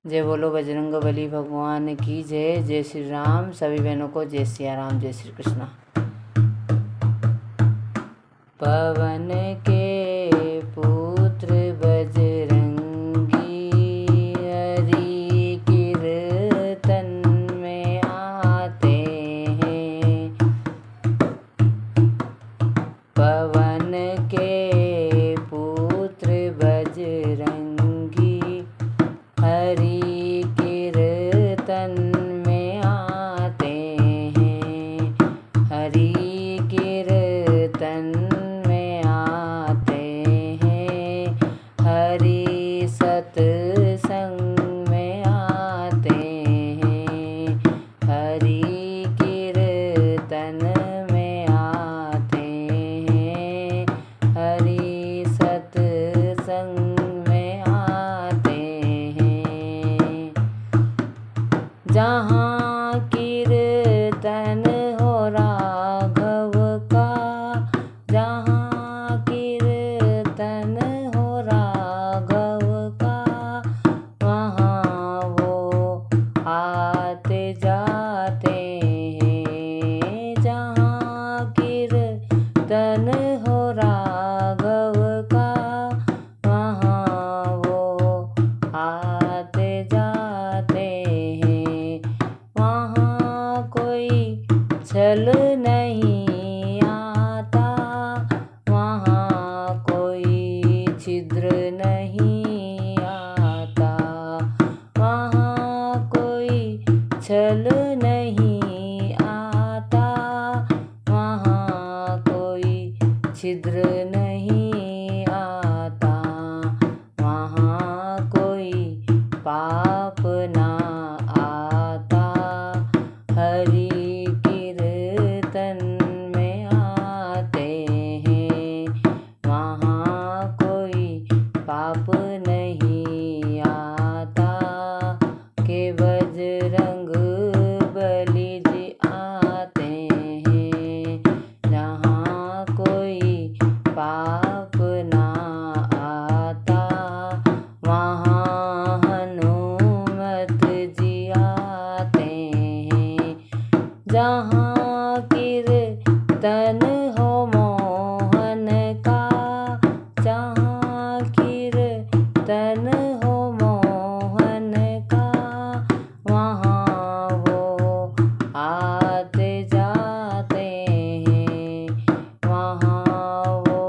जय बोलो बजरंगबली भगवान की जय। जय श्री राम। सभी बहनों को जय सिया राम, जय श्री कृष्णा। पवन के पुत्र बजरंगी, हरि कीर्तन में आते हैं। पवन के पुत्र बजरंगी, हरि कीर्तन में आते हैं। हरि कीर्तन में आते हैं। हरि सत्संग में आते हैं। हरि कीर्तन में आते हैं। हरि सत्संग में आते हैं। जहाँ कीर्तन हो राघव का, जहाँ कीर्तन हो राघव का, वहाँ वो आते जाते हैं। जहाँ कीर्तन हो राघव का, वहाँ वो आते जाते हैं। वहाँ कोई छल नहीं आता, वहाँ कोई छिद्र नहीं आता। वहाँ कोई छल नहीं आता, वहाँ कोई छिद्र नहीं आता। वहाँ कोई पाप ना आता। हरि कीर्तन में आते हैं। वहाँ कोई पाप नहीं आता। के बजरंग बली जी आते हैं। जहाँ कोई पाप ना आता, वहाँ हनुमत जी आते हैं। जहाँ कीर्तन हो मोहन का, जहाँ कीर्तन हो मोहन का, वहाँ वो आते जाते हैं। वहाँ वो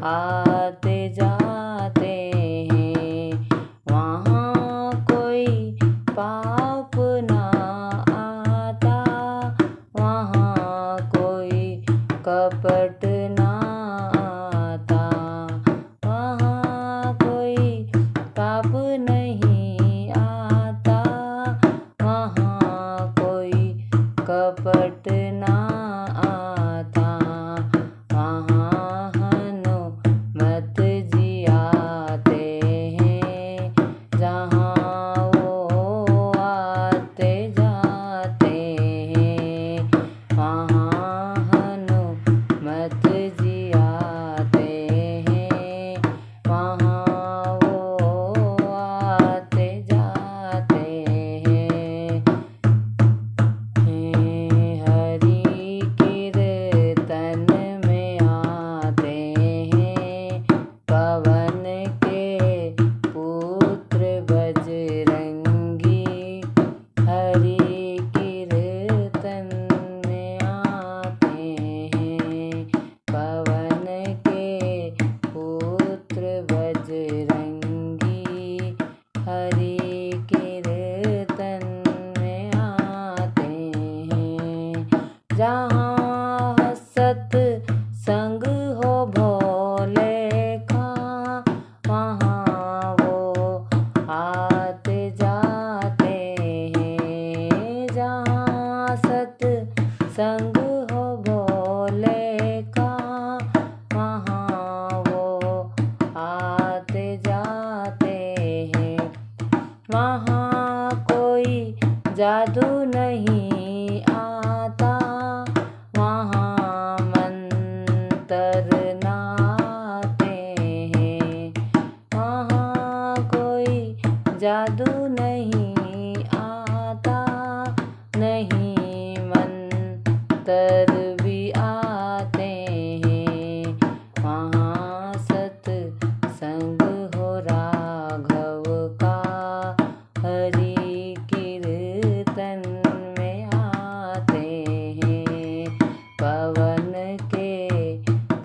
आते जाते हैं। वहाँ कोई पाप ना आता, वहाँ कोई कपट ना आता। वहाँ कोई पाप नहीं आता, वहाँ कोई कपट ना आता। वहाँ हनुमत जी आते हैं। जहाँ वो आते जाते हैं। वहाँ हनुमत जी आते हैं। वहाँ वो आते जाते हैं। हरि कीर्तन में आते हैं। पवन के पुत्र बजरंगी, हरि कीर्तन में आते हैं। पवन के पुत्र बजरंगी, हरि कीर्तन में आते हैं। जहाँ सत्संग हो भोले का, वहाँ वो आते जाते हैं। जहाँ सत्संग हो भोले का, वहाँ वो आते जाते हैं। वहाँ कोई जादू नहीं आता, वहाँ मंत्र ना आते हैं। वहाँ कोई जादू नहीं आता, नहीं मंतर भी आते हैं। वहाँ सत्संग हो राघव का, हरि कीर्तन में आते हैं। पवन के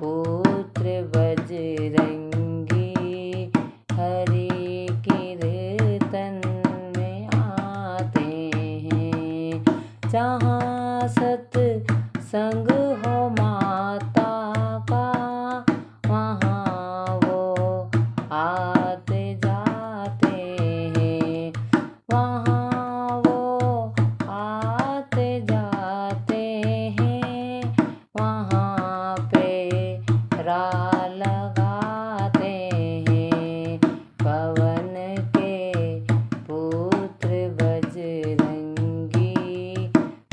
पुत्र बजरंगी, हरि कीर्तन में आते हैं। जहाँ सत्संग हो माता का, वहाँ वो आते जाते हैं। वहाँ वो आते जाते हैं। वहाँ पे राह लगाते हैं। पवन के पुत्र बजरंगी,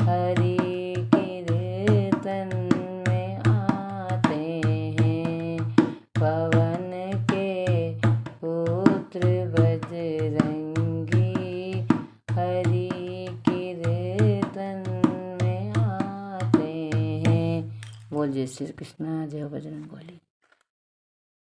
हरि कीर्तन में आते हैं। पवन के पुत्र बजरंगी, हरि कीर्तन में आते हैं। बोल जय श्री कृष्ण, जय बजरंग बली।